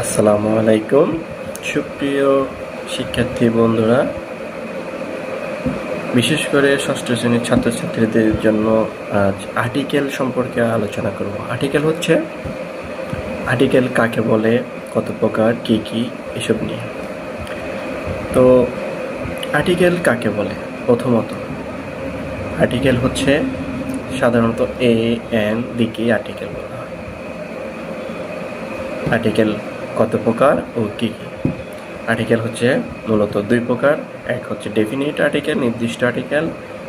আসসালামু আলাইকুম সুপ্রিয় শিক্ষার্থী বন্ধুরা, বিশেষ করে ষষ্ঠ শ্রেণীর ছাত্রছাত্রীদের জন্য আজ আর্টিকেল সম্পর্কে আলোচনা করব। আর্টিকেল কাকে বলে, কত প্রকার, কি কি, এসব নিয়ে। তো আর্টিকেল কাকে বলে? প্রথমত, আর্টিকেল হচ্ছে সাধারণত এ এন দিকে আর্টিকেল বলা হয়। আর্টিকেল কত প্রকার ও কি কি? আর্টিকেল হচ্ছে মূলত দুই প্রকার। এক হচ্ছে ডেফিনিট আর্টিকেল, নির্দিষ্ট আর্টিকেল।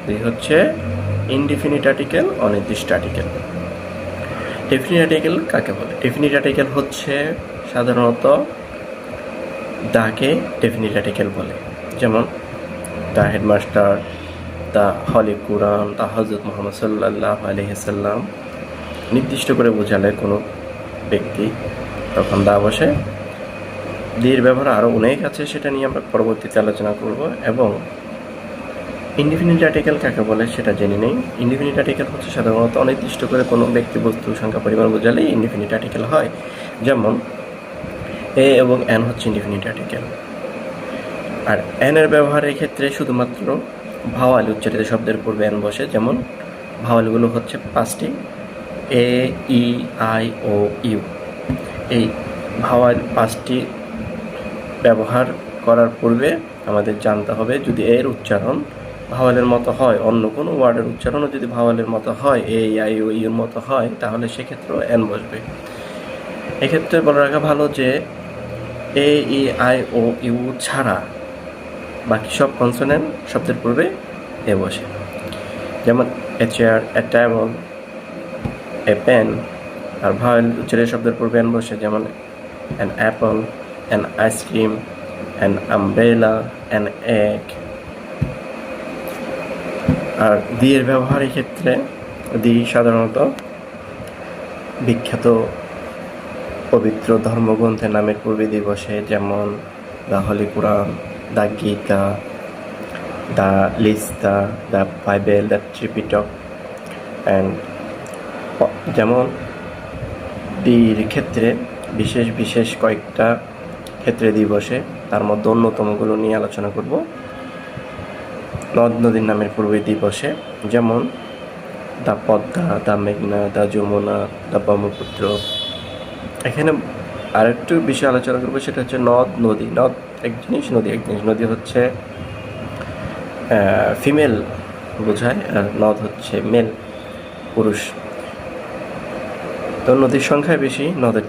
দুই হচ্ছে ইনডেফিনিট আর্টিকেল, অনির্দিষ্ট আর্টিকেল। ডেফিনিট আর্টিকেল কাকে বলে? ডেফিনিট আর্টিকেল হচ্ছে সাধারণত দাকে ডেফিনিট আর্টিকেল বলে। যেমন the headmaster, the holy Quran, the হযরত মুহাম্মদ সাল্লাল্লাহু আলাইহি সাল্লাম নির্দিষ্ট করে বোঝালে কোনো ব্যক্তি, তখন দা বসে। দির ব্যবহার আরও অনেক আছে, সেটা নিয়ে আমরা পরবর্তীতে আলোচনা করব। এবং ইনডিফিনিট আর্টিকেল কাকে বলে সেটা জেনে নেই। ইনডিফিনিট আর্টিকেল হচ্ছে সাধারণত অনির্দিষ্ট করে কোনো ব্যক্তি, বস্তু, সংখ্যা, পরিমাণ বোঝালেই ইনডিফিনিট আর্টিকেল হয়। যেমন এ এবং এন হচ্ছে ইনডিফিনিট আর্টিকেল। আর এন এর ব্যবহারের ক্ষেত্রে শুধুমাত্র ভাওয়াল উচ্চারিত শব্দের পূর্বে এন বসে। যেমন ভাওয়ালগুলো হচ্ছে 5টি: এ, ই, আই, ও, ইউ। এই ভাওয়াল 5টি ব্যবহার করার পূর্বে আমাদের জানতে হবে, যদি এর উচ্চারণ ভাওয়ালের মতো হয়, অন্য কোনো ওয়ার্ডের উচ্চারণও যদি ভাওয়ালের মতো হয়, এ, আই, ও, ইউর মতো হয়, তাহলে সেক্ষেত্রেও এন বসবে। এক্ষেত্রে বলে রাখা ভালো যে এ, ই, আই, ও, ইউ ছাড়া বাকি সব কনসোনেন্ট শব্দের পূর্বে এ বসে। যেমন a chair, a table, a pen. আর ভাওয়াল উচ্চারিত শব্দের পূর্বে এন বসে। যেমন an apple, an ice cream, an umbrella, an egg. আর দিয়ের ব্যবহারের ক্ষেত্রে দি সাধারণত বিখ্যাত পবিত্র ধর্মগ্রন্থের নামের পূর্বে দি বসে। যেমন the holy Quran, the Gita, the লিস্তা, the Bible, the Tripitaka. And যেমন দির ক্ষেত্রে বিশেষ বিশেষ কয়েকটা ক্ষেত্রে দি বসে, তার মধ্যে অন্যতমগুলো নিয়ে আলোচনা করব। নদ নদীর নামের পূর্বে দি বসে। যেমন দ্য পদ্মা, দ্য মেঘনা, দ্য যমুনা, দ্য ব্রহ্মপুত্র। এখানে আরেকটু বিষয় আলোচনা করবো, সেটা হচ্ছে নদ নদী। নদ এক জিনিস, নদী এক জিনিস। নদী হচ্ছে ফিমেল বোঝায়, আর নদ হচ্ছে মেল, পুরুষ। তো নদীর সংখ্যায় বেশি, নদের